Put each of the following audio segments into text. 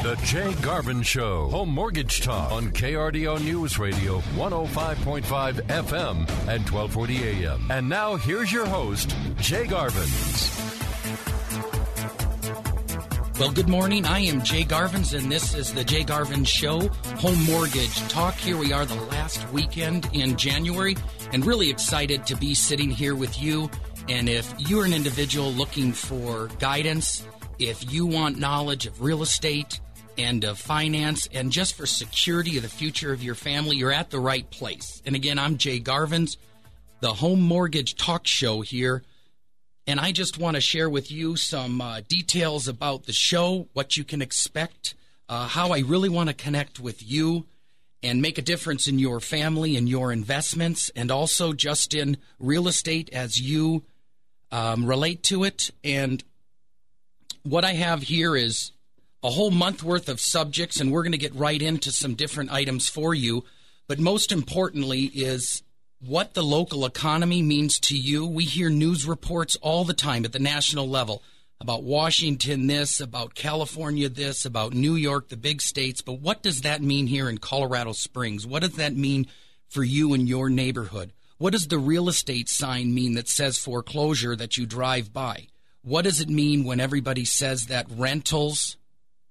The Jay Garvin Show. Home Mortgage Talk on KRDO News Radio 105.5 FM and 1240 AM. And now here's your host, Jay Garvins. Well, good morning. I am Jay Garvins, and this is the Jay Garvin Show, Home Mortgage Talk. Here we are the last weekend in January, and really excited to be sitting here with you. And if you're an individual looking for guidance, if you want knowledge of real estate and of finance and just for security of the future of your family, you're at the right place. And again, I'm Jay Garvins, the Home Mortgage Talk Show here. And I just want to share with you some details about the show, what you can expect, how I really want to connect with you and make a difference in your family and your investments, and also just in real estate as you relate to it. And what I have here is a whole month worth of subjects, and we're going to get right into some different items for you. But most importantly is what the local economy means to you. We hear news reports all the time at the national level about Washington this, about California this, about New York, the big states. But what does that mean here in Colorado Springs? What does that mean for you and your neighborhood? What does the real estate sign mean that says foreclosure that you drive by? What does it mean when everybody says that rentals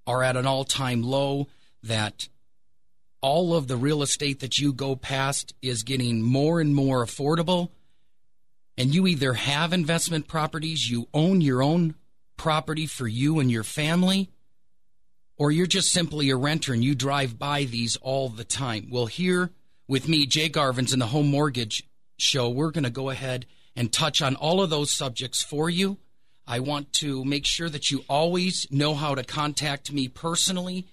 are at an all-time low, that all of the real estate that you go past is getting more and more affordable, and you either have investment properties, you own your own property for you and your family, or you're just simply a renter and you drive by these all the time? Well, here with me, Jay Garvins, in the Home Mortgage Show, we're going to go ahead and touch on all of those subjects for you. I want to make sure that you always know how to contact me personally.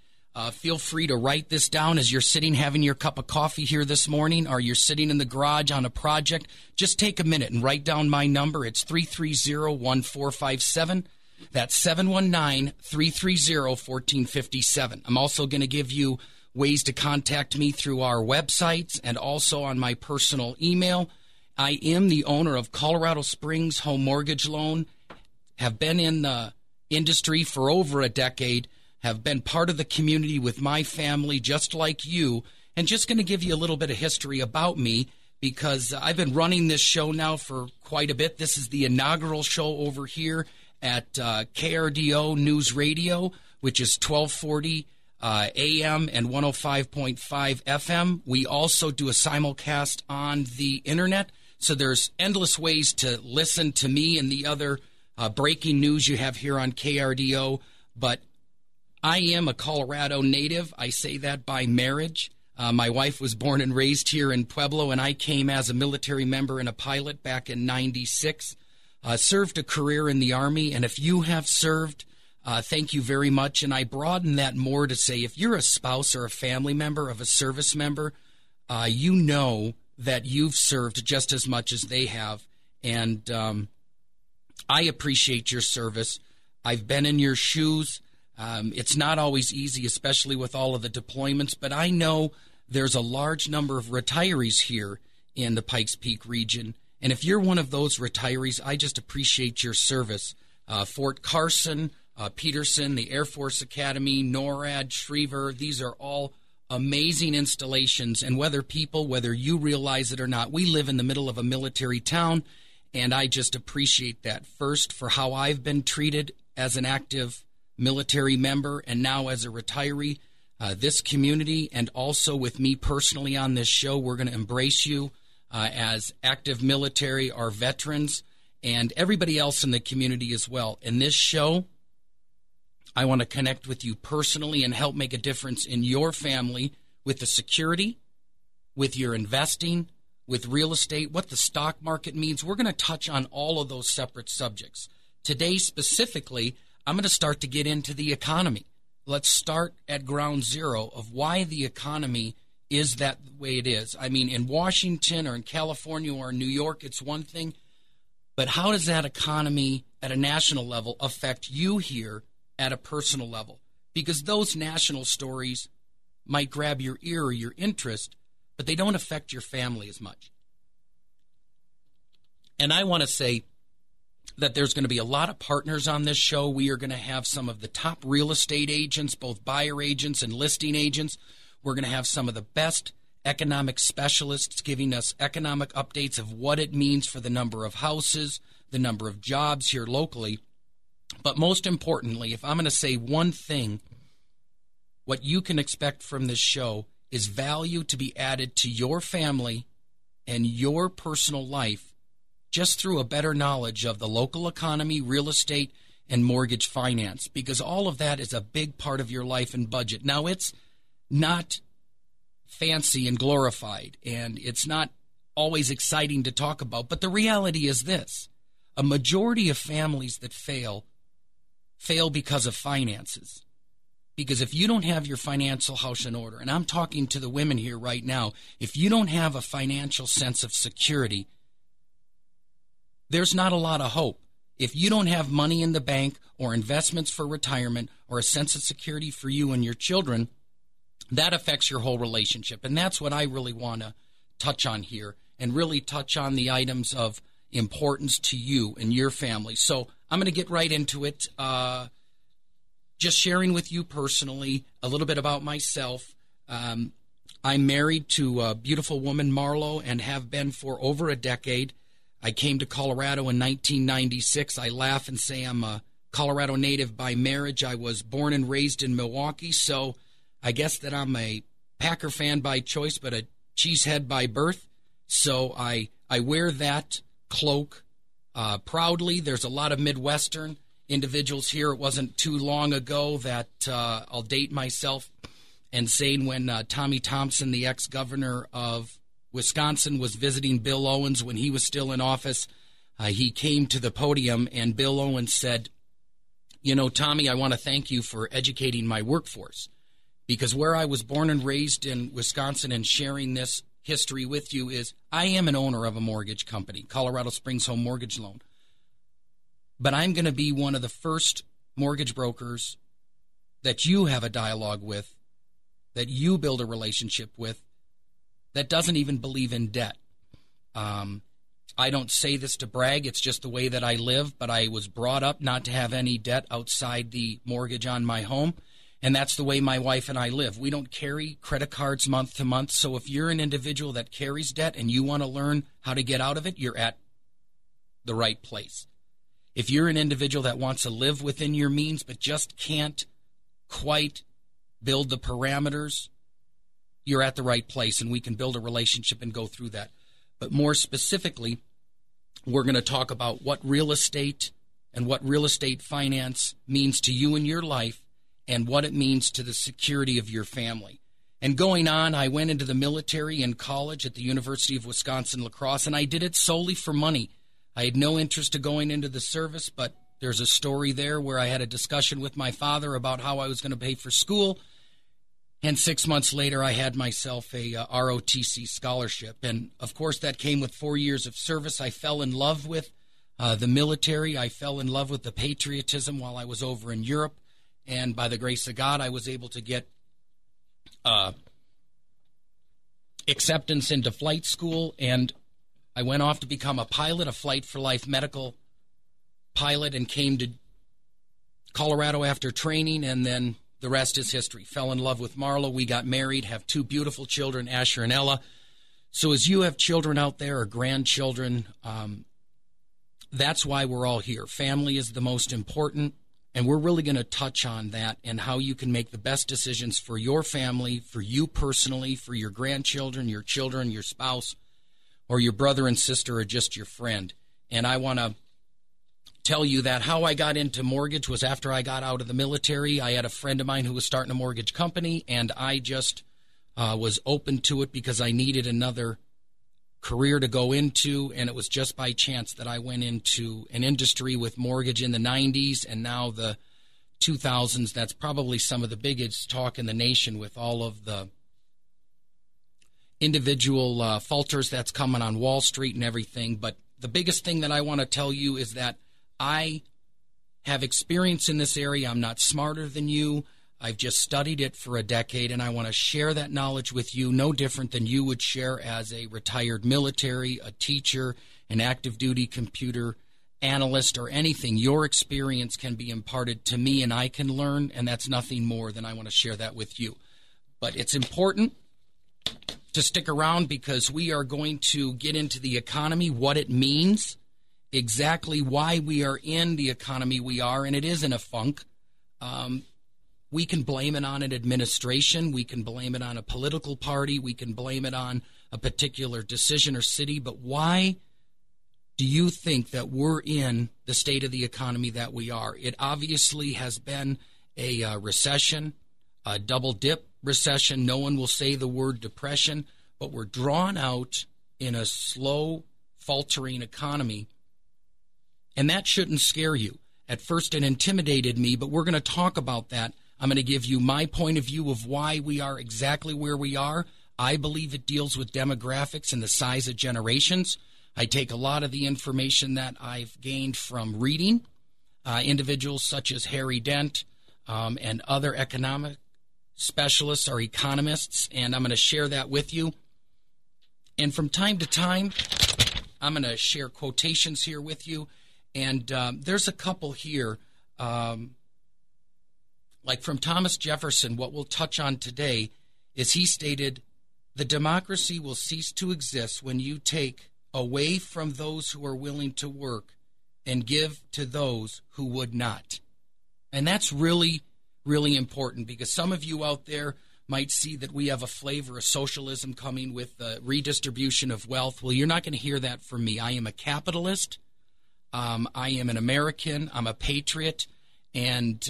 Feel free to write this down as you're sitting having your cup of coffee here this morning, or you're sitting in the garage on a project. Just take a minute and write down my number. It's 330-1457. That's 719-330-1457. I'm also going to give you ways to contact me through our websites and also on my personal email. I am the owner of Colorado Springs Home Mortgage Loan, have been in the industry for over a decade, have been part of the community with my family just like you, and just going to give you a little bit of history about me because I've been running this show now for quite a bit. This is the inaugural show over here at KRDO News Radio, which is 1240 AM and 105.5 FM. We also do a simulcast on the internet, so there's endless ways to listen to me and the other breaking news you have here on KRDO. But I am a Colorado native. I say that by marriage. My wife was born and raised here in Pueblo, and I came as a military member and a pilot back in '96. Served a career in the Army, and if you have served, thank you very much. And I broaden that more to say if you're a spouse or a family member of a service member, you know that you've served just as much as they have. And I appreciate your service. I've been in your shoes. It's not always easy, especially with all of the deployments, but I know there's a large number of retirees here in the Pikes Peak region. And if you're one of those retirees, I just appreciate your service. Fort Carson, Peterson, the Air Force Academy, NORAD, Schriever, these are all amazing installations. And whether you realize it or not, we live in the middle of a military town. And I just appreciate that, first, for how I've been treated as an active military member and now as a retiree. This community, and also with me personally on this show, we're going to embrace you as active military, our veterans, and everybody else in the community as well. In this show, I want to connect with you personally and help make a difference in your family with the security, with your investing, with real estate, what the stock market means. We're going to touch on all of those separate subjects. Today, specifically, I'm going to start to get into the economy. Let's start at ground zero of why the economy is that way it is. I mean, in Washington or in California or in New York, it's one thing. But how does that economy at a national level affect you here at a personal level? Because those national stories might grab your ear or your interest, but they don't affect your family as much. And I want to say, that there's going to be a lot of partners on this show. We are going to have some of the top real estate agents, both buyer agents and listing agents. We're going to have some of the best economic specialists giving us economic updates of what it means for the number of houses, the number of jobs here locally. But most importantly, if I'm going to say one thing, what you can expect from this show is value to be added to your family and your personal life just through a better knowledge of the local economy, real estate, and mortgage finance, because all of that is a big part of your life and budget. Now, it's not fancy and glorified, and it's not always exciting to talk about, but the reality is this. A majority of families that fail because of finances. Because if you don't have your financial house in order, and I'm talking to the women here right now, if you don't have a financial sense of security, there's not a lot of hope. If you don't have money in the bank or investments for retirement or a sense of security for you and your children, that affects your whole relationship. And that's what I really want to touch on here, and really touch on the items of importance to you and your family. So I'm going to get right into it. Just sharing with you personally a little bit about myself. I'm married to a beautiful woman, Marlo, and have been for over a decade. I came to Colorado in 1996. I laugh and say I'm a Colorado native by marriage. I was born and raised in Milwaukee, so I guess that I'm a Packer fan by choice, but a cheesehead by birth. So I wear that cloak proudly. There's a lot of Midwestern individuals here. It wasn't too long ago that I'll date myself and saying when Tommy Thompson, the ex-governor of Wisconsin, was visiting Bill Owens when he was still in office, he came to the podium and Bill Owens said, "You know, Tommy, I want to thank you for educating my workforce, because where I was born and raised in Wisconsin, and sharing this history with you, is I am an owner of a mortgage company, Colorado Springs Home Mortgage Loan. But I'm going to be one of the first mortgage brokers that you have a dialogue with, that you build a relationship with, that doesn't even believe in debt." I don't say this to brag. It's just the way that I live, but I was brought up not to have any debt outside the mortgage on my home, and that's the way my wife and I live. We don't carry credit cards month to month, so if you're an individual that carries debt and you want to learn how to get out of it, you're at the right place. If you're an individual that wants to live within your means but just can't quite build the parameters, you're at the right place, and we can build a relationship and go through that. But more specifically, we're going to talk about what real estate and what real estate finance means to you in your life, and what it means to the security of your family. And going on, I went into the military in college at the University of Wisconsin-La Crosse, and I did it solely for money. I had no interest in going into the service, but there's a story there where I had a discussion with my father about how I was going to pay for school, and 6 months later I had myself a ROTC scholarship. And, of course, that came with 4 years of service. I fell in love with the military. I fell in love with the patriotism while I was over in Europe. And by the grace of God, I was able to get acceptance into flight school, and I went off to become a pilot, a Flight for Life medical pilot, and came to Colorado after training, and then the rest is history. Fell in love with Marlo. We got married, have two beautiful children, Asher and Ella. So as you have children out there or grandchildren, that's why we're all here. Family is the most important. And we're really going to touch on that and how you can make the best decisions for your family, for you personally, for your grandchildren, your children, your spouse, or your brother and sister, or just your friend. And I want to tell you that how I got into mortgage was after I got out of the military. I had a friend of mine who was starting a mortgage company, and I just was open to it because I needed another career to go into, and it was just by chance that I went into an industry with mortgage in the 90s and now the 2000s. That's probably some of the biggest talk in the nation with all of the individual falters that's coming on Wall Street and everything. But the biggest thing that I want to tell you is that I have experience in this area. I'm not smarter than you. I've just studied it for a decade, and I want to share that knowledge with you, no different than you would share as a retired military, a teacher, an active duty computer analyst or anything. Your experience can be imparted to me and I can learn, and that's nothing more than I want to share that with you. But it's important to stick around because we are going to get into the economy, what it means, exactly why we are in the economy we are, and it is in a funk. We can blame it on an administration. We can blame it on a political party. We can blame it on a particular decision or city. But why do you think that we're in the state of the economy that we are? It obviously has been a recession, a double dip recession. No one will say the word depression, but we're drawn out in a slow, faltering economy. And that shouldn't scare you. At first it intimidated me, but we're going to talk about that. I'm going to give you my point of view of why we are exactly where we are. I believe it deals with demographics and the size of generations. I take a lot of the information that I've gained from reading individuals such as Harry Dent and other economic specialists or economists, and I'm going to share that with you. And from time to time, I'm going to share quotations here with you. And there's a couple here, like from Thomas Jefferson. What we'll touch on today is he stated, "The democracy will cease to exist when you take away from those who are willing to work and give to those who would not." And that's really, really important because some of you out there might see that we have a flavor of socialism coming with the redistribution of wealth. Well, you're not going to hear that from me. I am a capitalist. I am an American. I'm a patriot. And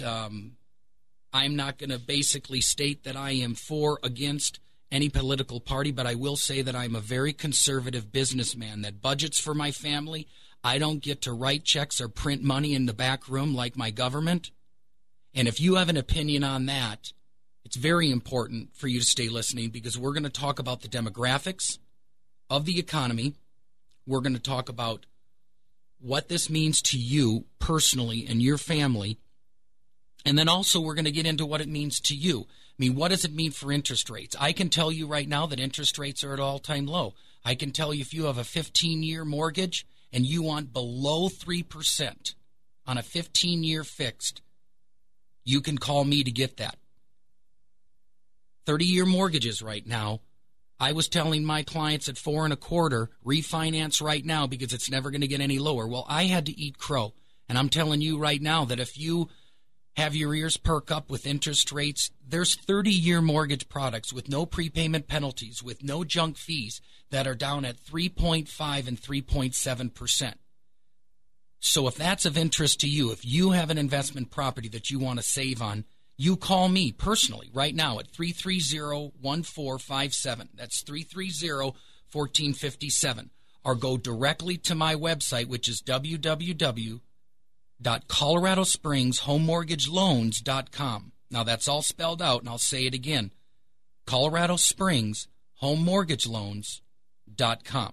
I'm not going to basically state that I am for, against any political party, but I will say that I'm a very conservative businessman that budgets for my family. I don't get to write checks or print money in the back room like my government. And if you have an opinion on that, it's very important for you to stay listening because we're going to talk about the demographics of the economy. We're going to talk about what this means to you personally and your family. And then also we're going to get into what it means to you. I mean, what does it mean for interest rates? I can tell you right now that interest rates are at all-time low. I can tell you if you have a 15-year mortgage and you want below 3% on a 15-year fixed, you can call me to get that. 30-year mortgages right now, I was telling my clients at 4.25%, refinance right now because it's never going to get any lower. Well, I had to eat crow. And I'm telling you right now that if you have your ears perk up with interest rates, there's 30-year mortgage products with no prepayment penalties, with no junk fees that are down at 3.5 and 3.7%. So if that's of interest to you, if you have an investment property that you want to save on, you call me personally right now at 330-1457. That's 330-1457. Or go directly to my website, which is www.coloradospringsHomeMortgageLoans.com. Now, that's all spelled out, and I'll say it again. ColoradospringsHomeMortgageLoans.com.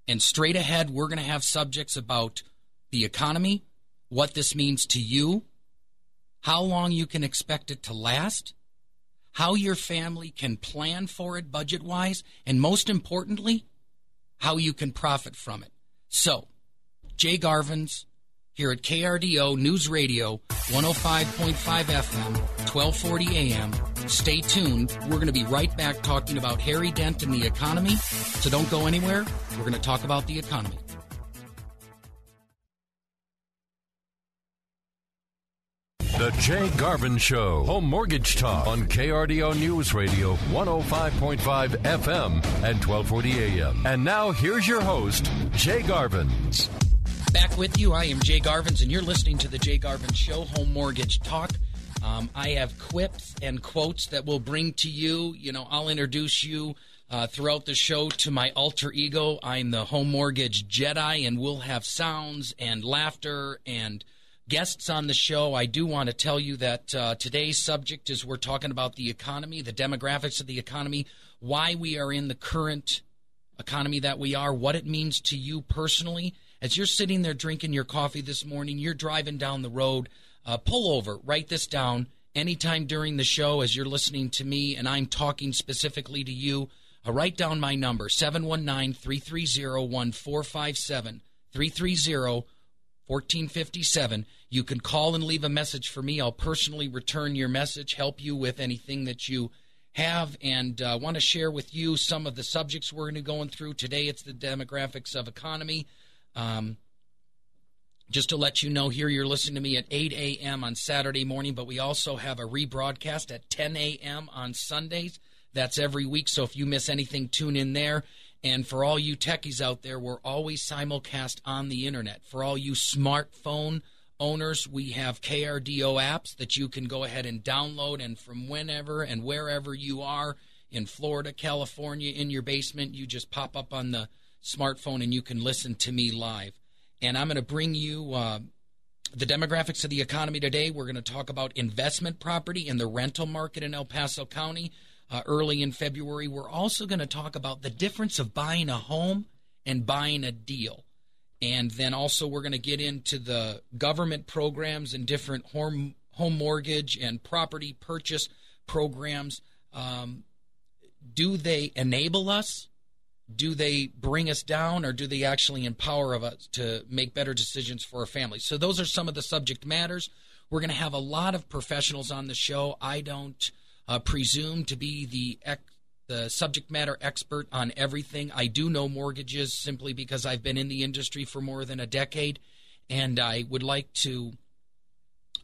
And straight ahead, we're going to have subjects about the economy, what this means to you, how long you can expect it to last, how your family can plan for it budget-wise, and most importantly, how you can profit from it. So, Jay Garvin's here at KRDO News Radio, 105.5 FM, 1240 AM. Stay tuned. We're going to be right back talking about Harry Dent and the economy. So don't go anywhere. We're going to talk about the economy. The Jay Garvin Show, Home Mortgage Talk on KRDO News Radio, 105.5 FM and 1240 AM. And now here's your host, Jay Garvin. Back with you. I am Jay Garvins, and you're listening to the Jay Garvin Show, Home Mortgage Talk. I have quips and quotes that will bring to you. I'll introduce you throughout the show to my alter ego. I'm the Home Mortgage Jedi, and we'll have sounds and laughter and guests on the show. I do want to tell you that today's subject is we're talking about the economy, the demographics of the economy, why we are in the current economy that we are, what it means to you personally. As you're sitting there drinking your coffee this morning, you're driving down the road, pull over, write this down. Anytime during the show as you're listening to me and I'm talking specifically to you, write down my number, 719-330-1457, 1457. You can call and leave a message for me. I'll personally return your message, help you with anything that you have, and want to share with you some of the subjects we're going to be going through. Today it's the demographics of economy. Just to let you know, here you're listening to me at 8 a.m. on Saturday morning, but we also have a rebroadcast at 10 a.m. on Sundays. That's every week, so if you miss anything, tune in there. And for all you techies out there, we're always simulcast on the Internet. For all you smartphone owners, we have KRDO apps that you can go ahead and download, and from whenever and wherever you are, in Florida, California, in your basement, you just pop up on the smartphone and you can listen to me live. And I'm going to bring you the demographics of the economy today. We're going to talk about investment property and the rental market in El Paso County early in February. We're also going to talk about the difference of buying a home and buying a deal. And then also we're going to get into the government programs and different home mortgage and property purchase programs. Do they enable us? Do they bring us down, or do they actually empower us to make better decisions for our families? So those are some of the subject matters. We're going to have a lot of professionals on the show. I don't presume to be the subject matter expert on everything. I do know mortgages simply because I've been in the industry for more than a decade, and I would like to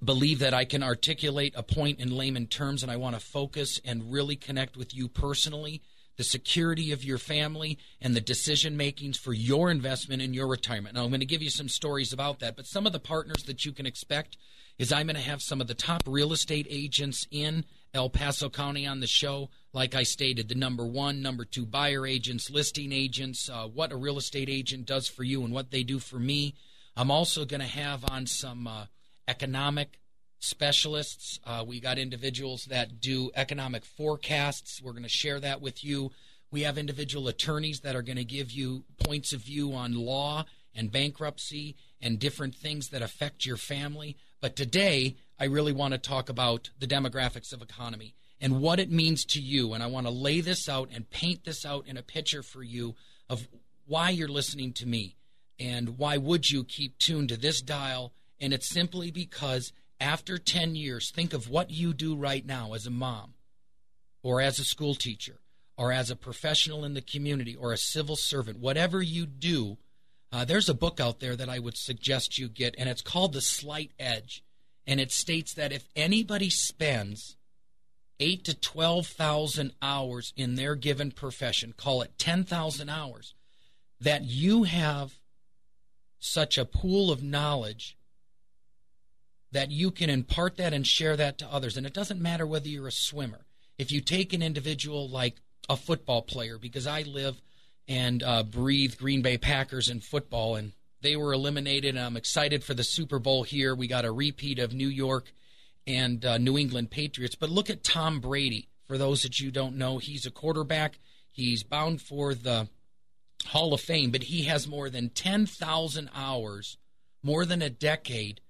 believe that I can articulate a point in layman terms, and I want to focus and really connect with you personally, the security of your family, and the decision makings for your investment in your retirement. Now, I'm going to give you some stories about that, but some of the partners that you can expect is I'm going to have some of the top real estate agents in El Paso County on the show. Like I stated, the number 1, number 2 buyer agents, listing agents, what a real estate agent does for you and what they do for me. I'm also going to have on some economic specialists. We got individuals that do economic forecasts. We're going to share that with you. We have individual attorneys that are going to give you points of view on law and bankruptcy and different things that affect your family. But today, I really want to talk about the demographics of economy and what it means to you. And I want to lay this out and paint this out in a picture for you of why you're listening to me and why would you keep tuned to this dial. And it's simply because after 10 years, think of what you do right now as a mom or as a school teacher or as a professional in the community or a civil servant. Whatever you do, there's a book out there that I would suggest you get, and it's called The Slight Edge. And it states that if anybody spends 8,000 to 12,000 hours in their given profession, call it 10,000 hours, that you have such a pool of knowledge that you can impart that and share that to others. And it doesn't matter whether you're a swimmer. If you take an individual like a football player, because I live and breathe Green Bay Packers in football, and they were eliminated, and I'm excited for the Super Bowl here. We got a repeat of New York and New England Patriots. But look at Tom Brady. For those that you don't know, he's a quarterback. He's bound for the Hall of Fame, but he has more than 10,000 hours, more than a decade,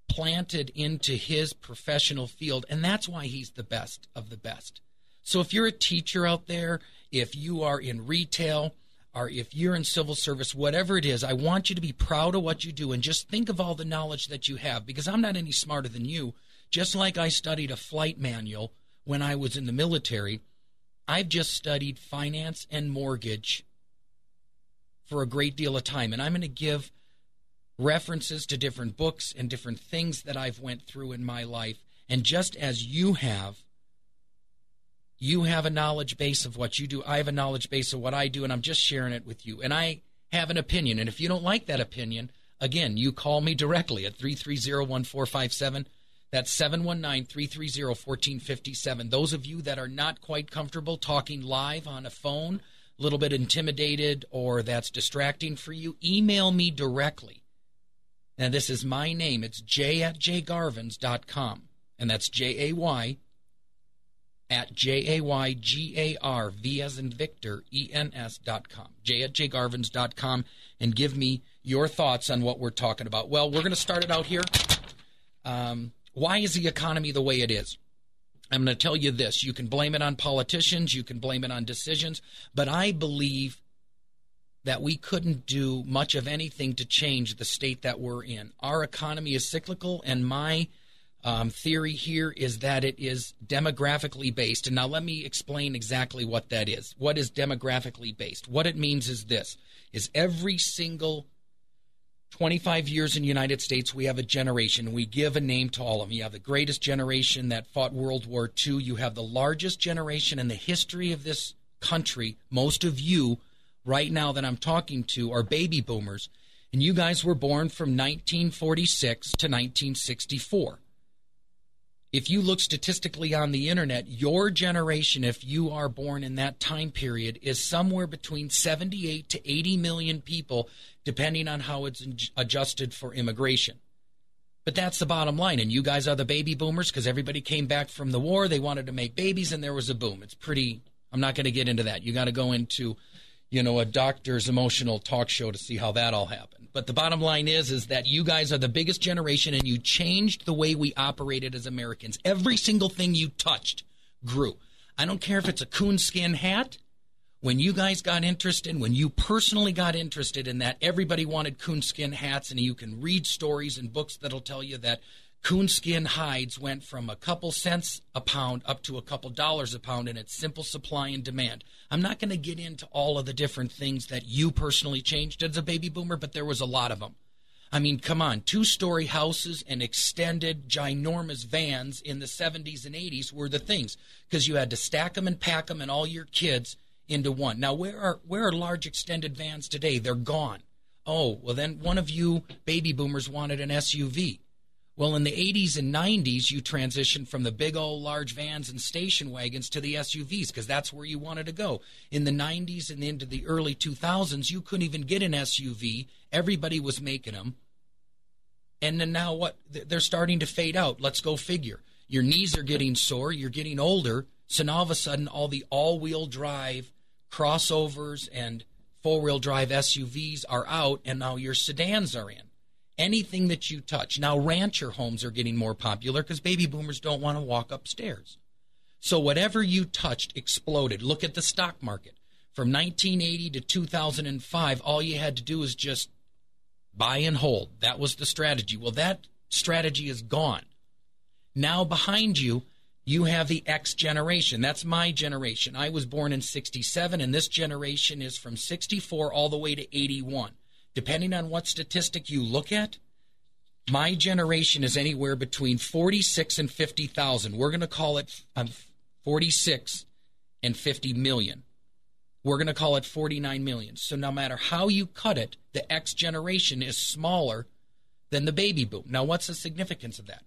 planted into his professional field, and that's why he's the best of the best. So if you're a teacher out there, if you are in retail, or if you're in civil service, whatever it is, I want you to be proud of what you do and just think of all the knowledge that you have, because I'm not any smarter than you. Just like I studied a flight manual when I was in the military, I've just studied finance and mortgage for a great deal of time, and I'm going to give references to different books and different things that I've went through in my life. And just as you have a knowledge base of what you do, I have a knowledge base of what I do, and I'm just sharing it with you. And I have an opinion, and if you don't like that opinion, again, you call me directly at 330-1457. That's 719-330-1457. Those of you that are not quite comfortable talking live on a phone, a little bit intimidated, or that's distracting for you, email me directly. And this is my name. It's jay@jaygarvins.com. And that's Jay at JAYGARV as in Victor, ENS.com. Jay@jaygarvins.com. And give me your thoughts on what we're talking about. Well, we're going to start it out here. Why is the economy the way it is? I'm going to tell you this. You can blame it on politicians. You can blame it on decisions. But I believe that we couldn't do much of anything to change the state that we're in. Our economy is cyclical, and my theory here is that it is demographically based. And now let me explain exactly what that is. What is demographically based? What it means is this, is every single 25 years in the United States, we have a generation. We give a name to all of them. You have the greatest generation that fought World War II. You have the largest generation in the history of this country. Most of you right now that I'm talking to are baby boomers, and you guys were born from 1946 to 1964. If you look statistically on the internet, your generation, if you are born in that time period, is somewhere between 78 to 80 million people, depending on how it's adjusted for immigration. But that's the bottom line. And you guys are the baby boomers because everybody came back from the war. They wanted to make babies, and there was a boom. It's pretty, I'm not going to get into that. You got to go into, a doctor's emotional talk show to see how that all happened. But the bottom line is that you guys are the biggest generation, and you changed the way we operated as Americans. Every single thing you touched grew. I don't care if it's a coonskin hat. When you guys got interested, when you personally got interested in that, everybody wanted coonskin hats, and you can read stories and books that'll tell you that coonskin hides went from a couple cents a pound up to a couple dollars a pound in its simple supply and demand. I'm not going to get into all of the different things that you personally changed as a baby boomer, but there was a lot of them. I mean, come on, 2-story houses and extended ginormous vans in the 70s and 80s were the things, because you had to stack them and pack them and all your kids into one. Now, where are large extended vans today? They're gone. Oh, well, then one of you baby boomers wanted an SUV. Well, in the 80s and 90s, you transitioned from the big old large vans and station wagons to the SUVs because that's where you wanted to go. In the 90s and into the early 2000s, you couldn't even get an SUV. Everybody was making them. And then now what? They're starting to fade out. Let's go figure. Your knees are getting sore. You're getting older. So now all of a sudden, all the all-wheel drive crossovers and four-wheel drive SUVs are out, and now your sedans are in. Anything that you touch. Now, rancher homes are getting more popular because baby boomers don't want to walk upstairs. So whatever you touched exploded. Look at the stock market. From 1980 to 2005, all you had to do was just buy and hold. That was the strategy. Well, that strategy is gone. Now behind you, you have the X generation. That's my generation. I was born in 67, and this generation is from 64 all the way to 81. Depending on what statistic you look at, my generation is anywhere between 46 and 50,000. We're going to call it 46 and 50 million. We're going to call it 49 million. So no matter how you cut it, the X generation is smaller than the baby boom. Now, what's the significance of that?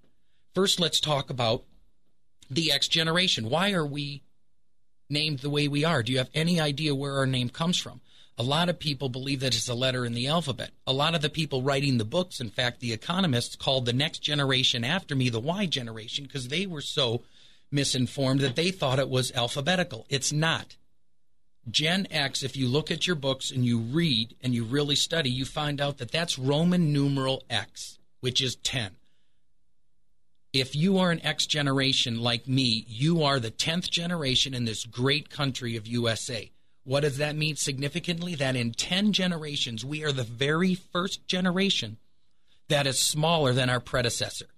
First, let's talk about the X generation. Why are we named the way we are? Do you have any idea where our name comes from? A lot of people believe that it's a letter in the alphabet. A lot of the people writing the books, in fact, the economists, called the next generation after me the Y generation because they were so misinformed that they thought it was alphabetical. It's not. Gen X, if you look at your books and you read and you really study, you find out that that's Roman numeral X, which is 10. If you are an X generation like me, you are the 10th generation in this great country of USA. What does that mean significantly? That in 10 generations, we are the very first generation that is smaller than our predecessor.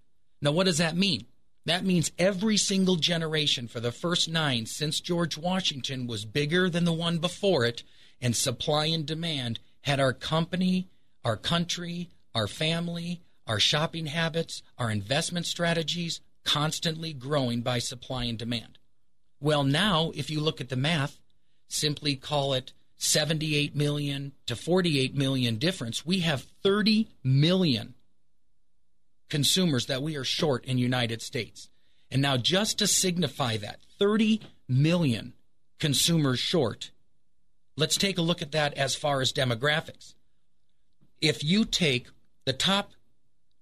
Now, what does that mean? That means every single generation for the first 9 since George Washington was bigger than the one before it, and supply and demand had our company, our country, our family, our shopping habits, our investment strategies constantly growing by supply and demand. Well, now, if you look at the math, simply call it 78 million to 48 million difference. We have 30 million consumers that we are short in the United States. And now just to signify that, 30 million consumers short, let's take a look at that as far as demographics. If you take the top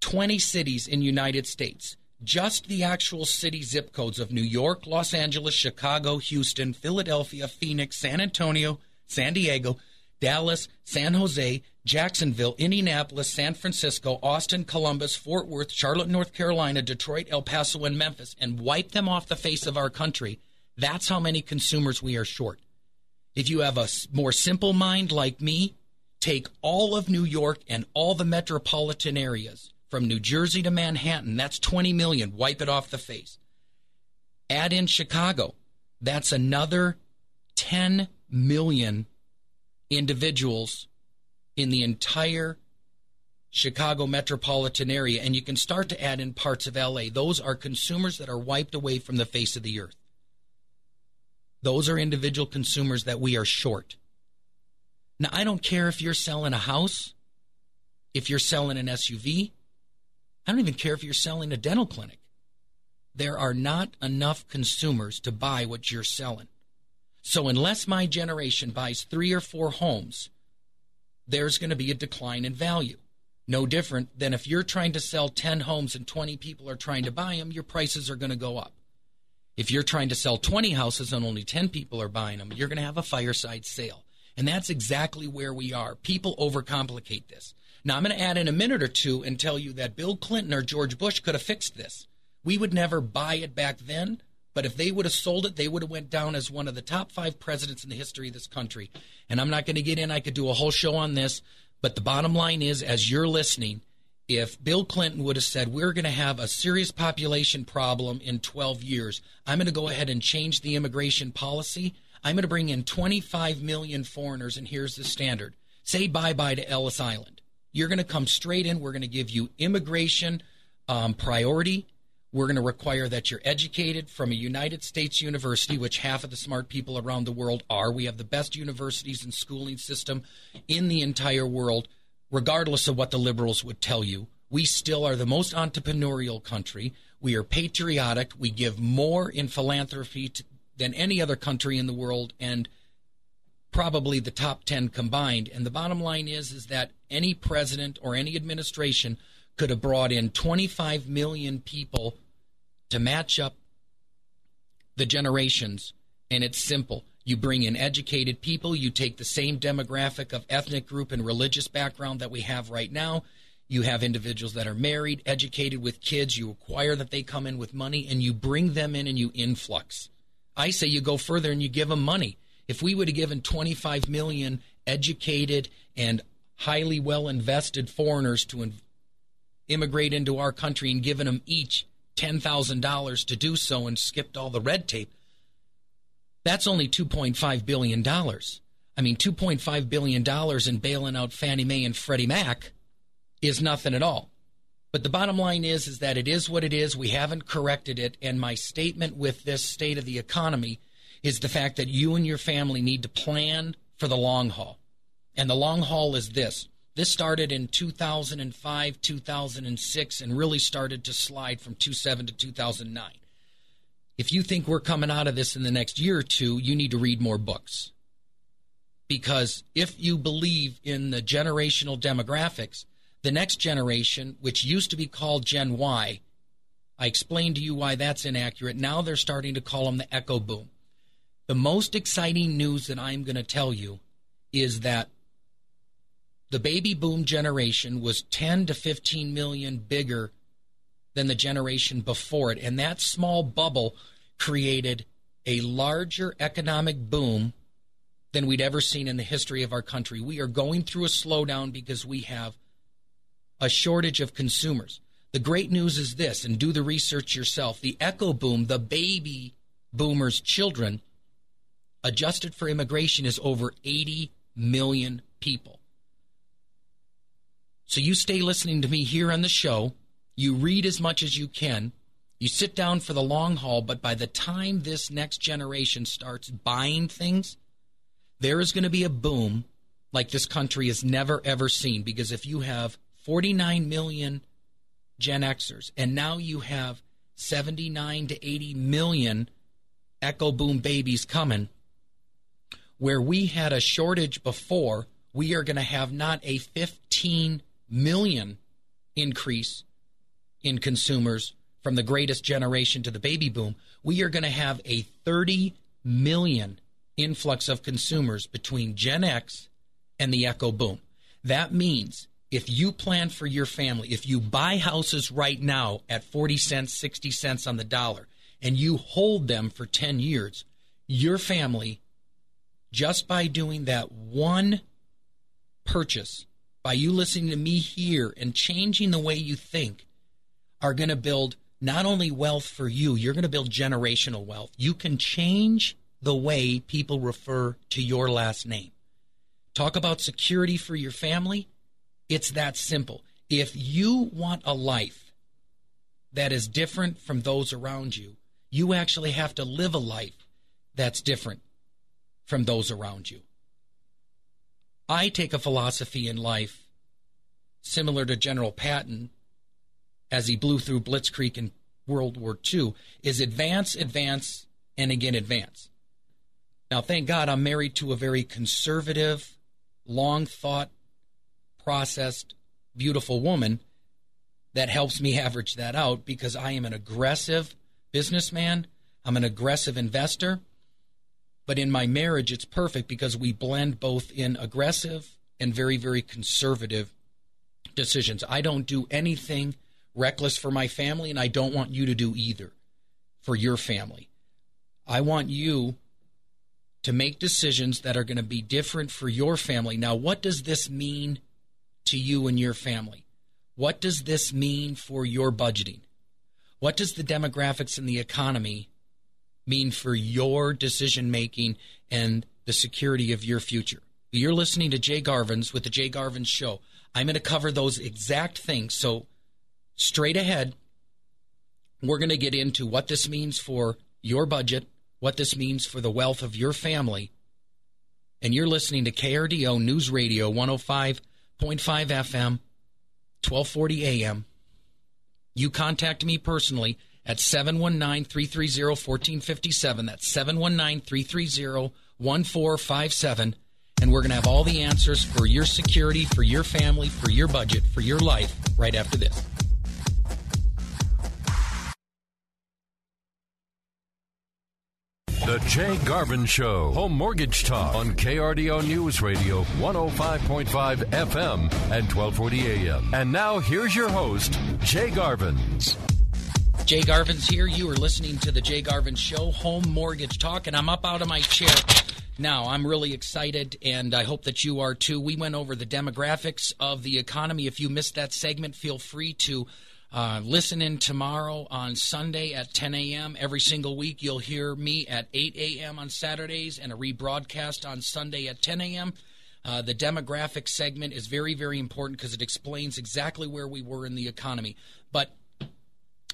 20 cities in the United States, just the actual city zip codes of New York, Los Angeles, Chicago, Houston, Philadelphia, Phoenix, San Antonio, San Diego, Dallas, San Jose, Jacksonville, Indianapolis, San Francisco, Austin, Columbus, Fort Worth, Charlotte, North Carolina, Detroit, El Paso, and Memphis, and wipe them off the face of our country, that's how many consumers we are short. If you have a more simple mind like me, Take all of New York and all the metropolitan areas, from New Jersey to Manhattan, that's 20 million. Wipe it off the face. Add in Chicago, that's another 10 million individuals in the entire Chicago metropolitan area, and you can start to add in parts of LA. Those are consumers that are wiped away from the face of the earth. Those are individual consumers that we are short. Now, I don't care if you're selling a house, if you're selling an SUV. I don't even care if you're selling a dental clinic. There are not enough consumers to buy what you're selling. So unless my generation buys 3 or 4 homes, there's going to be a decline in value. No different than if you're trying to sell 10 homes and 20 people are trying to buy them, your prices are going to go up. If you're trying to sell 20 houses and only 10 people are buying them, you're going to have a fireside sale. And that's exactly where we are. People overcomplicate this. Now, I'm going to add in a minute or two and tell you that Bill Clinton or George Bush could have fixed this. We would never buy it back then, but if they would have sold it, they would have went down as one of the top 5 presidents in the history of this country. And I'm not going to get in. I could do a whole show on this. But the bottom line is, as you're listening, if Bill Clinton would have said, we're going to have a serious population problem in 12 years, I'm going to go ahead and change the immigration policy. I'm going to bring in 25 million foreigners, and here's the standard. Say bye-bye to Ellis Island. You're going to come straight in. We're going to give you immigration priority. We're going to require that you're educated from a United States university, which half of the smart people around the world are. We have the best universities and schooling system in the entire world, regardless of what the liberals would tell you. We still are the most entrepreneurial country. We are patriotic. We give more in philanthropy than any other country in the world, and probably the top 10 combined. And the bottom line is that any president or any administration could have brought in 25 million people to match up the generations, and it's simple. You bring in educated people. You take the same demographic of ethnic group and religious background that we have right now. You have individuals that are married, educated with kids. You require that they come in with money, and you bring them in and you influx. I say you go further and you give them money. If we would have given 25 million educated and highly well-invested foreigners to immigrate into our country and given them each $10,000 to do so and skipped all the red tape, that's only $2.5 billion. I mean, $2.5 billion in bailing out Fannie Mae and Freddie Mac is nothing at all. But the bottom line is that it is what it is. We haven't corrected it. And my statement with this state of the economy is the fact that you and your family need to plan for the long haul. And the long haul is this. This started in 2005, 2006, and really started to slide from 2007 to 2009. If you think we're coming out of this in the next year or two, you need to read more books. Because if you believe in the generational demographics, the next generation, which used to be called Gen Y, I explained to you why that's inaccurate. Now they're starting to call them the echo boom. The most exciting news that I'm going to tell you is that the baby boom generation was 10 to 15 million bigger than the generation before it. And that small bubble created a larger economic boom than we'd ever seen in the history of our country. We are going through a slowdown because we have a shortage of consumers. The great news is this, and do the research yourself. The echo boom, the baby boomers' children, adjusted for immigration, is over 80 million people. So you stay listening to me here on the show. You read as much as you can. You sit down for the long haul, but by the time this next generation starts buying things, there is going to be a boom like this country has never, ever seen. Because if you have 49 million Gen Xers, and now you have 79 to 80 million echo boom babies coming, where we had a shortage before, we are going to have not a 15 million increase in consumers from the greatest generation to the baby boom. We are going to have a 30 million influx of consumers between Gen X and the echo boom. That means if you plan for your family, if you buy houses right now at 40 cents, 60 cents on the dollar, and you hold them for 10 years, your family, just by doing that one purchase, by you listening to me here and changing the way you think, are going to build not only wealth for you, you're going to build generational wealth. You can change the way people refer to your last name. Talk about security for your family. It's that simple. If you want a life that is different from those around you, you actually have to live a life that's different from those around you. I take a philosophy in life similar to General Patton as he blew through Blitzkrieg in World War II, is advance, advance, and again advance. Now, thank God I'm married to a very conservative, long-thought, processed, beautiful woman that helps me average that out because I am an aggressive businessman. I'm an aggressive investor. But in my marriage, it's perfect because we blend both in aggressive and very, very conservative decisions. I don't do anything reckless for my family, and I don't want you to do either for your family. I want you to make decisions that are going to be different for your family. Now, what does this mean to you and your family? What does this mean for your budgeting? What does the demographics and the economy mean for your decision-making and the security of your future? You're listening to Jay Garvin's with the Jay Garvin Show. I'm going to cover those exact things. So straight ahead, we're going to get into what this means for your budget, what this means for the wealth of your family. And you're listening to KRDO News Radio 105.5 FM, 1240 AM. You contact me personally at 719-330-1457. That's 719-330-1457. And we're going to have all the answers for your security, for your family, for your budget, for your life right after this. The Jay Garvin Show, Home Mortgage Talk on KRDO News Radio 105.5 FM and 1240 AM. And now here's your host, Jay Garvin. Jay Garvin's here. You are listening to the Jay Garvin Show, Home Mortgage Talk, and I'm up out of my chair. Now, I'm really excited, and I hope that you are too. We went over the demographics of the economy. If you missed that segment, feel free to listen in tomorrow on Sunday at 10 a.m. Every single week, you'll hear me at 8 a.m. on Saturdays and a rebroadcast on Sunday at 10 a.m. The demographic segment is very, very important because it explains exactly where we were in the economy. But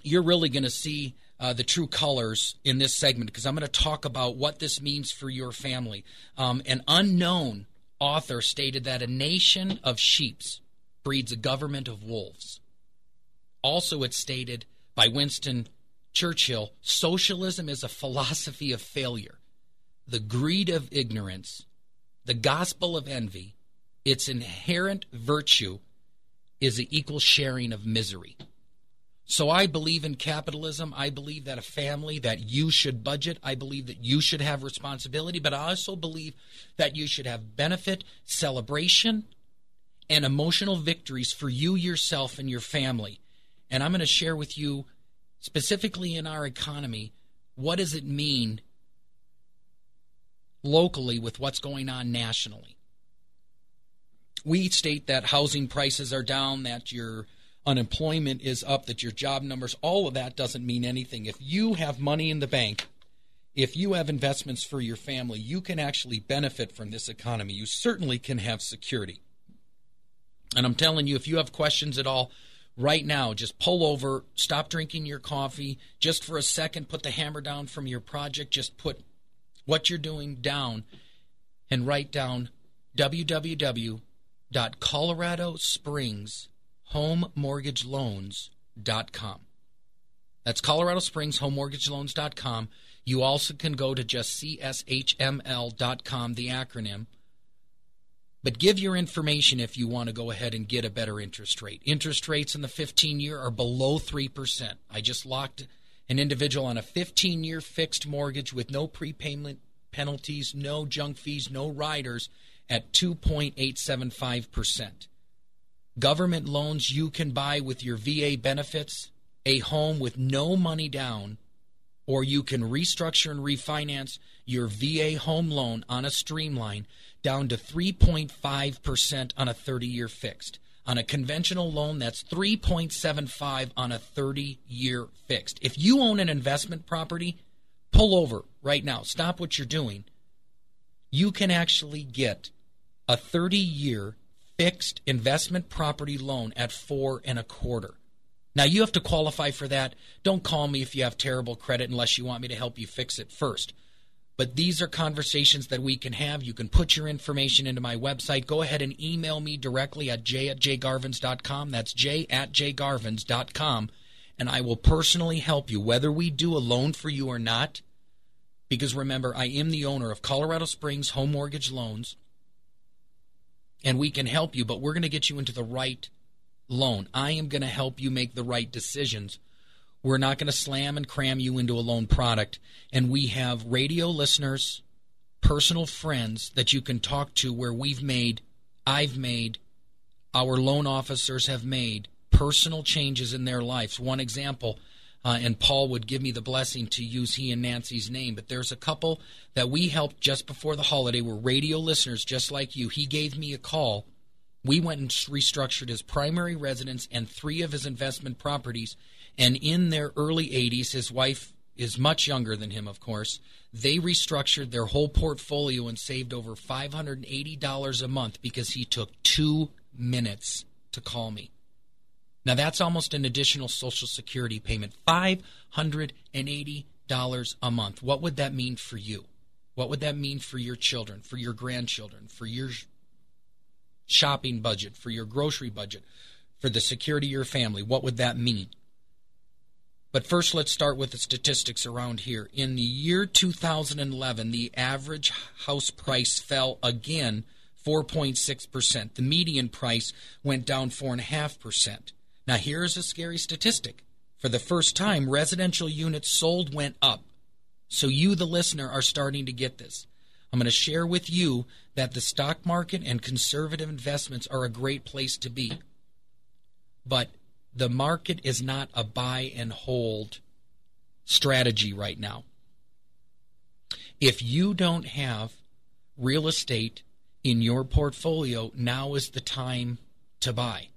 you're really going to see the true colors in this segment because I'm going to talk about what this means for your family. An unknown author stated that a nation of sheep breeds a government of wolves. Also, it's stated by Winston Churchill, socialism is a philosophy of failure, the greed of ignorance, the gospel of envy. Its inherent virtue is the equal sharing of misery. So I believe in capitalism. I believe that a family, that you should budget. I believe that you should have responsibility, but I also believe that you should have benefit, celebration, and emotional victories for you, yourself, and your family. And I'm going to share with you, specifically in our economy, what does it mean locally with what's going on nationally. We state that housing prices are down, that your unemployment is up, that your job numbers, all of that doesn't mean anything. If you have money in the bank, if you have investments for your family, you can actually benefit from this economy. You certainly can have security. And I'm telling you, if you have questions at all, right now, just pull over, stop drinking your coffee, just for a second, put the hammer down from your project, just put what you're doing down, and write down www.coloradospringsHomeMortgageLoans.com. That's coloradospringsHomeMortgageLoans.com. You also can go to just CSHML.com, the acronym. But give your information if you want to go ahead and get a better interest rate. Interest rates in the 15-year are below 3%. I just locked an individual on a 15-year fixed mortgage with no prepayment penalties, no junk fees, no riders at 2.875%. Government loans you can buy with your VA benefits, a home with no money down, or you can restructure and refinance your VA home loan on a streamline down to 3.5% on a 30-year fixed. On a conventional loan, that's 3.75 on a 30-year fixed. If you own an investment property, pull over right now. Stop what you're doing. You can actually get a 30-year fixed investment property loan at 4.25%. Now, you have to qualify for that. Don't call me if you have terrible credit unless you want me to help you fix it first. But these are conversations that we can have. You can put your information into my website. Go ahead and email me directly at j@jgarvins.com. That's j@jgarvins.com. And I will personally help you, whether we do a loan for you or not. Because remember, I am the owner of Colorado Springs Home Mortgage Loans. And we can help you, but we're going to get you into the right loan. I am going to help you make the right decisions. We're not going to slam and cram you into a loan product. And we have radio listeners, personal friends that you can talk to where I've made, our loan officers have made personal changes in their lives. One example, and Paul would give me the blessing to use he and Nancy's name, but there's a couple that we helped just before the holiday. Were radio listeners just like you. He gave me a call. We went and restructured his primary residence and 3 of his investment properties. And in their early 80s, his wife is much younger than him, of course. They restructured their whole portfolio and saved over $580 a month because he took 2 minutes to call me. Now, that's almost an additional Social Security payment, $580 a month. What would that mean for you? What would that mean for your children, for your grandchildren, for your shopping budget, for your grocery budget, for the security of your family? What would that mean? But first, let's start with the statistics around here. In the year 2011, the average house price fell again 4.6%. The median price went down 4.5%. Now, here's a scary statistic. For the first time, residential units sold went up. So you, the listener, are starting to get this. I'm going to share with you that the stock market and conservative investments are a great place to be. But the market is not a buy and hold strategy right now. If you don't have real estate in your portfolio, now is the time to buy.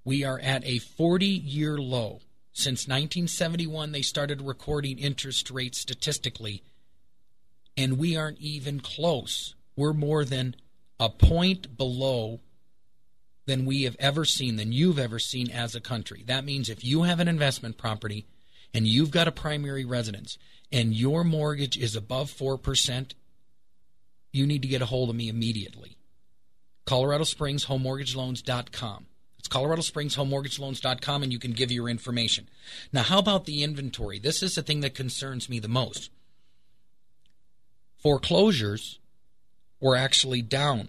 We are at a 40-year low. Since 1971, they started recording interest rates statistically, and we aren't even close. We're more than a point below than we have ever seen, than you've ever seen as a country. That means if you have an investment property and you've got a primary residence and your mortgage is above 4%, you need to get a hold of me immediately. ColoradoSpringsHomeMortgageLoans.com. It's ColoradoSpringsHomeMortgageLoans.com, and you can give your information. Now, how about the inventory? This is the thing that concerns me the most. Foreclosures were actually down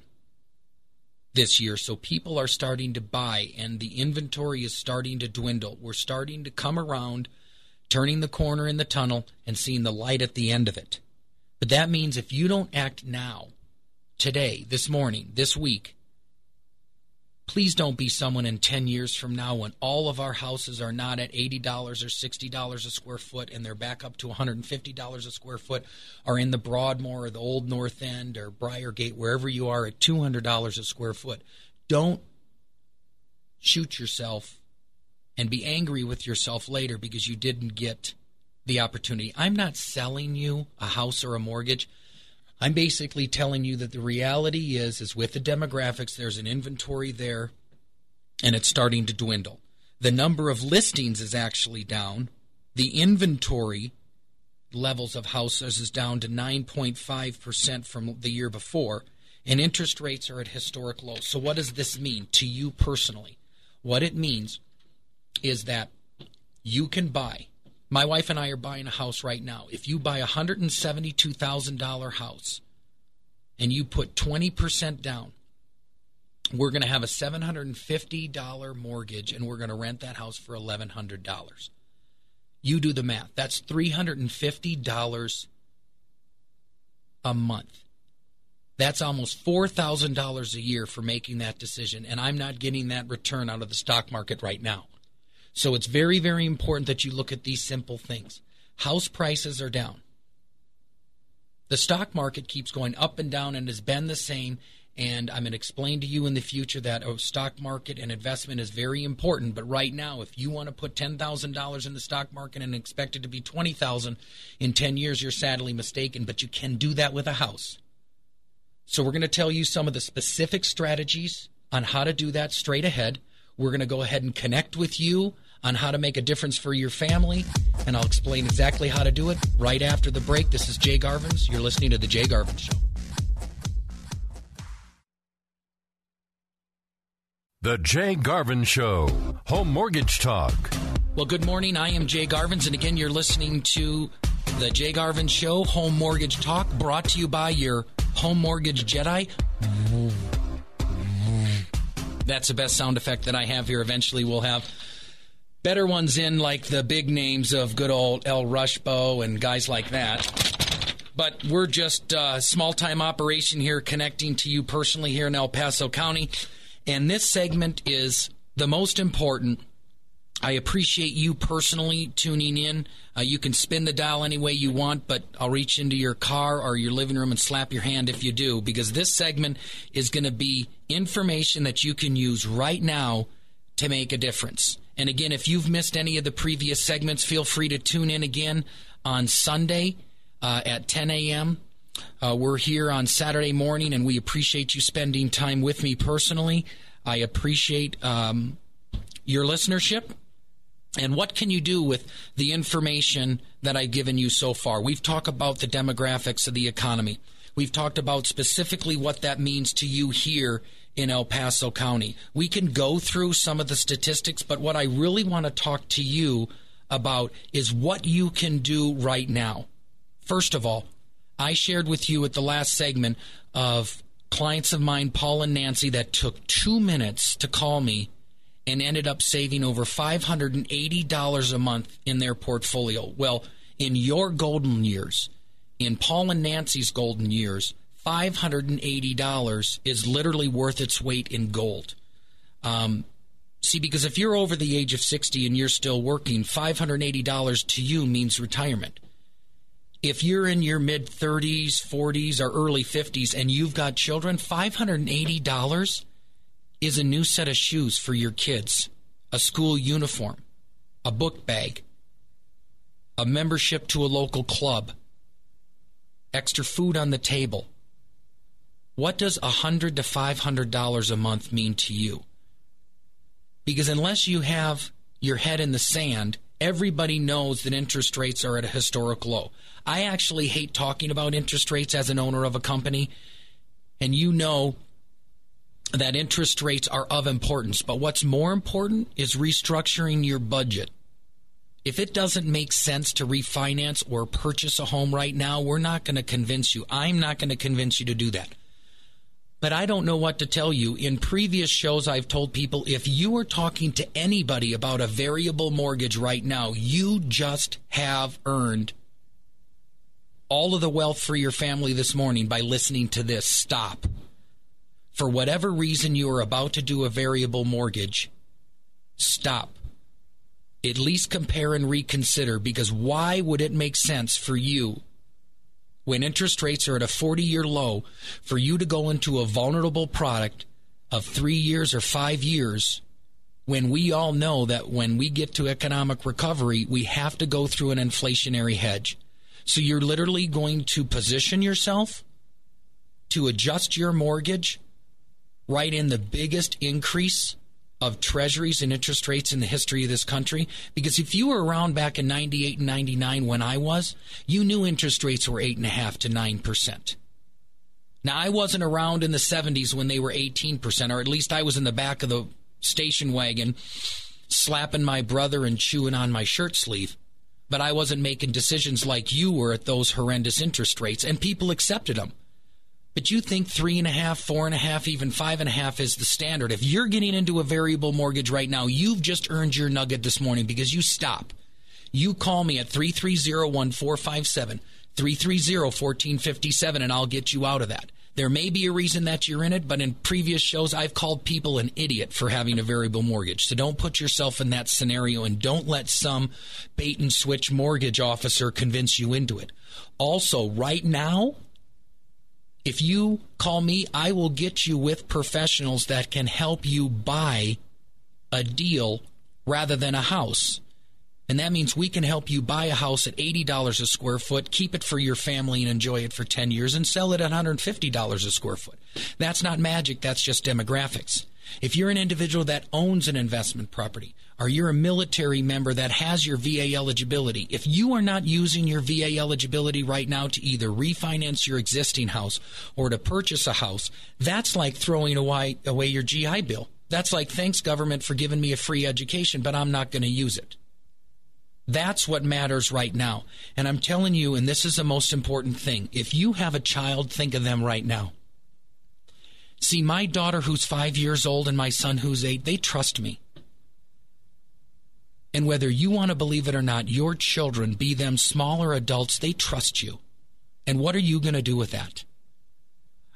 this year, so people are starting to buy, and the inventory is starting to dwindle. We're starting to come around, turning the corner in the tunnel, and seeing the light at the end of it. But that means if you don't act now, today, this morning, this week, please don't be someone in 10 years from now when all of our houses are not at $80 or $60 a square foot and they're back up to $150 a square foot, or in the Broadmoor or the Old North End or Briargate, wherever you are, at $200 a square foot. Don't shoot yourself and be angry with yourself later because you didn't get the opportunity. I'm not selling you a house or a mortgage. I'm basically telling you that the reality is with the demographics, there's an inventory there, and it's starting to dwindle. The number of listings is actually down. The inventory levels of houses is down to 9.5% from the year before, and interest rates are at historic lows. So what does this mean to you personally? What it means is that you can buy. My wife and I are buying a house right now. If you buy a $172,000 house and you put 20% down, we're going to have a $750 mortgage, and we're going to rent that house for $1,100. You do the math. That's $350 a month. That's almost $4,000 a year for making that decision, and I'm not getting that return out of the stock market right now. So it's very, very important that you look at these simple things. House prices are down. The stock market keeps going up and down and has been the same. And I'm going to explain to you in the future that stock market and investment is very important. But right now, if you want to put $10,000 in the stock market and expect it to be $20,000 in 10 years, you're sadly mistaken. But you can do that with a house. So we're going to tell you some of the specific strategies on how to do that straight ahead. We're going to go ahead and connect with you on how to make a difference for your family, and I'll explain exactly how to do it right after the break. This is Jay Garvin's. You're listening to The Jay Garvin Show. The Jay Garvin Show, Home Mortgage Talk. Well, good morning. I am Jay Garvin's, and again, you're listening to The Jay Garvin Show, Home Mortgage Talk, brought to you by your Home Mortgage Jedi. That's the best sound effect that I have here. Eventually, we'll have better ones in, like the big names of good old El Rushbo and guys like that. But we're just a small-time operation here, connecting to you personally here in El Paso County. And this segment is the most important. I appreciate you personally tuning in. You can spin the dial any way you want, but I'll reach into your car or your living room and slap your hand if you do, because this segment is going to be information that you can use right now to make a difference. And again, if you've missed any of the previous segments, feel free to tune in again on Sunday at 10 a.m. We're here on Saturday morning, and we appreciate you spending time with me personally. I appreciate your listenership. And what can you do with the information that I've given you so far? We've talked about the demographics of the economy. We've talked about specifically what that means to you here in El Paso County. We can go through some of the statistics, but what I really want to talk to you about is what you can do right now. First of all, I shared with you at the last segment of clients of mine, Paul and Nancy, that took 2 minutes to call me and ended up saving over $580 a month in their portfolio. Well, in your golden years, in Paul and Nancy's golden years, $580 is literally worth its weight in gold. See, because if you're over the age of 60 and you're still working, $580 to you means retirement. If you're in your mid-30s, 40s, or early 50s and you've got children, $580 is a new set of shoes for your kids, a school uniform, a book bag, a membership to a local club, extra food on the table. What does $100 to $500 a month mean to you? Because unless you have your head in the sand, everybody knows that interest rates are at a historic low. I actually hate talking about interest rates as an owner of a company, and you know that interest rates are of importance. But what's more important is restructuring your budget. If it doesn't make sense to refinance or purchase a home right now, we're not going to convince you. I'm not going to convince you to do that. But I don't know what to tell you. In previous shows, I've told people, if you are talking to anybody about a variable mortgage right now, you just have earned all of the wealth for your family this morning by listening to this. Stop. For whatever reason you are about to do a variable mortgage, stop. At least compare and reconsider, because why would it make sense for you, when interest rates are at a 40-year low, for you to go into a vulnerable product of 3 years or 5 years, when we all know that when we get to economic recovery, we have to go through an inflationary hedge? So you're literally going to position yourself to adjust your mortgage right in the biggest increase of treasuries and interest rates in the history of this country. Because if you were around back in 98 and 99 when I was, you knew interest rates were 8.5% to 9%. Now, I wasn't around in the 70s when they were 18%, or at least I was in the back of the station wagon slapping my brother and chewing on my shirt sleeve. But I wasn't making decisions like you were at those horrendous interest rates, and people accepted them. But you think 3.5%, 4.5%, even 5.5% is the standard. If you're getting into a variable mortgage right now, you've just earned your nugget this morning, because you stop. You call me at 330-1457, 330-1457, and I'll get you out of that. There may be a reason that you're in it, but in previous shows, I've called people an idiot for having a variable mortgage. So don't put yourself in that scenario, and don't let some bait-and-switch mortgage officer convince you into it. Also, right now, if you call me, I will get you with professionals that can help you buy a deal rather than a house. And that means we can help you buy a house at $80 a square foot, keep it for your family and enjoy it for 10 years, and sell it at $150 a square foot. That's not magic. That's just demographics. If you're an individual that owns an investment property, or you're a military member that has your VA eligibility, if you are not using your VA eligibility right now to either refinance your existing house or to purchase a house, that's like throwing away your GI Bill. That's like, thanks, government, for giving me a free education, but I'm not going to use it. That's what matters right now. And I'm telling you, and this is the most important thing, if you have a child, think of them right now. See, my daughter who's 5 years old and my son who's 8, they trust me. And whether you want to believe it or not, your children, be them small or adults, they trust you. And what are you going to do with that?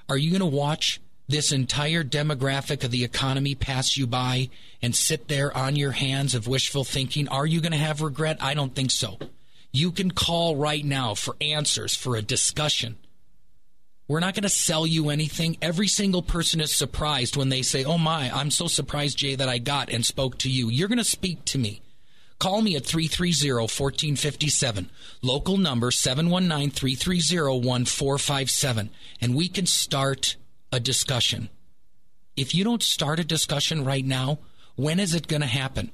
Are you going to watch this entire demographic of the economy pass you by and sit there on your hands of wishful thinking? Are you going to have regret? I don't think so. You can call right now for answers, for a discussion. We're not going to sell you anything. Every single person is surprised when they say, oh my, I'm so surprised, Jay, that I got and spoke to you. You're going to speak to me. Call me at 330-1457. Local number 719-330-1457. And we can start a discussion. If you don't start a discussion right now, when is it going to happen?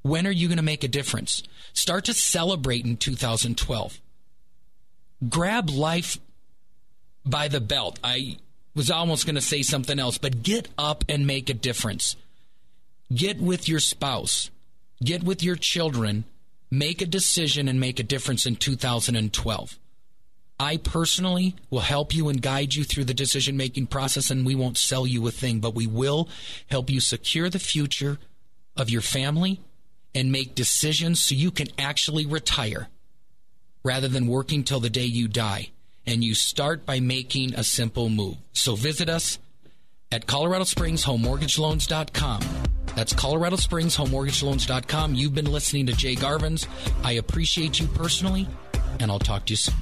When are you going to make a difference? Start to celebrate in 2012. Grab life by the belt. I was almost going to say something else, but get up and make a difference. Get with your spouse. Get with your children. Make a decision and make a difference in 2012. I personally will help you and guide you through the decision-making process, and we won't sell you a thing, but we will help you secure the future of your family and make decisions so you can actually retire rather than working till the day you die. And you start by making a simple move. So visit us at ColoradoSpringsHomeMortgageLoans.com. That's ColoradoSpringsHomeMortgageLoans.com. You've been listening to Jay Garvin's. I appreciate you personally, and I'll talk to you soon.